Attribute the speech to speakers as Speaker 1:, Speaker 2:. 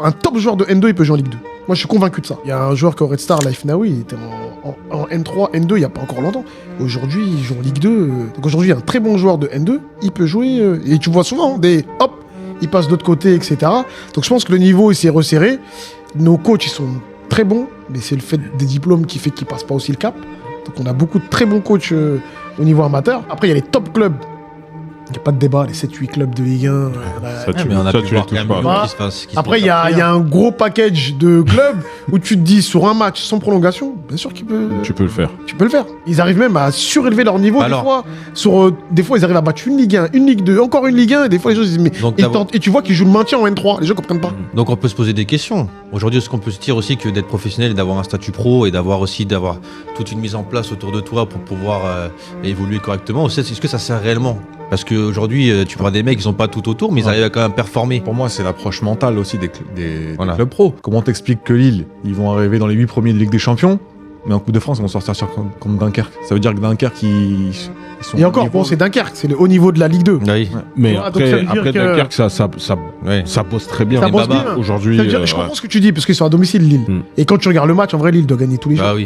Speaker 1: Un top joueur de N2, il peut jouer en Ligue 2. Moi, je suis convaincu de ça. Il y a un joueur qui est au Red Star, Life Naoui, il était en N3, N2, il n'y a pas encore longtemps. Aujourd'hui, il joue en Ligue 2. Donc aujourd'hui, il y a un très bon joueur de N2, il peut jouer. Et tu vois souvent, hop, il passe de l'autre côté, etc. Donc je pense que le niveau, il s'est resserré. Nos coachs, ils sont très bons, mais c'est le fait des diplômes qui fait qu'ils passent pas aussi le cap. Donc on a beaucoup de très bons coachs au niveau amateur. Après, il y a les top clubs. Il n'y a pas de débat, les 7-8 clubs de Ligue 1.
Speaker 2: Mais on a pu voir
Speaker 3: touches
Speaker 2: quand
Speaker 3: pas.
Speaker 2: même qui se passe.
Speaker 1: Après, il y a un gros package de clubs où tu te dis, sur un match sans prolongation, bien sûr qu'il peut...
Speaker 3: Tu peux le faire.
Speaker 1: Tu peux le faire. Ils arrivent même à surélever leur niveau des fois. Des fois, ils arrivent à battre une Ligue 1, une Ligue 2, encore une Ligue 1, et des fois, les gens disent, mais
Speaker 2: Donc,
Speaker 1: et tu vois qu'ils jouent le maintien en N3. Les gens comprennent pas.
Speaker 2: Donc on peut se poser des questions. Aujourd'hui, est-ce qu'on peut se dire aussi que d'être professionnel et d'avoir un statut pro et d'avoir toute une mise en place autour de toi pour pouvoir évoluer correctement, est-ce que ça sert réellement? Parce qu'aujourd'hui, tu vois des mecs, ils ont pas tout autour, mais ils arrivent à quand même performer.
Speaker 3: Pour moi, c'est l'approche mentale aussi des
Speaker 2: Voilà.
Speaker 3: clubs pro. Comment t'expliques que Lille, ils vont arriver dans les 8 premiers de Ligue des Champions, mais en Coupe de France, ils vont sortir contre Dunkerque. Ça veut dire que Dunkerque, ils sont...
Speaker 1: Et encore, bon, c'est Dunkerque, c'est le haut niveau de la Ligue 2.
Speaker 2: Oui.
Speaker 3: Mais
Speaker 1: Ah, donc ça veut dire
Speaker 3: après
Speaker 1: que-
Speaker 3: Dunkerque,
Speaker 2: Ouais.
Speaker 3: ça bosse très bien.
Speaker 1: Ça
Speaker 2: Et
Speaker 1: bosse
Speaker 2: Baba,
Speaker 1: bien.
Speaker 3: Aujourd'hui,
Speaker 1: Ça veut dire, je comprends ce que tu dis, parce qu'ils sont à domicile, Lille. Et quand tu regardes le match, en vrai, Lille doit gagner tous les jours.
Speaker 2: Bah oui.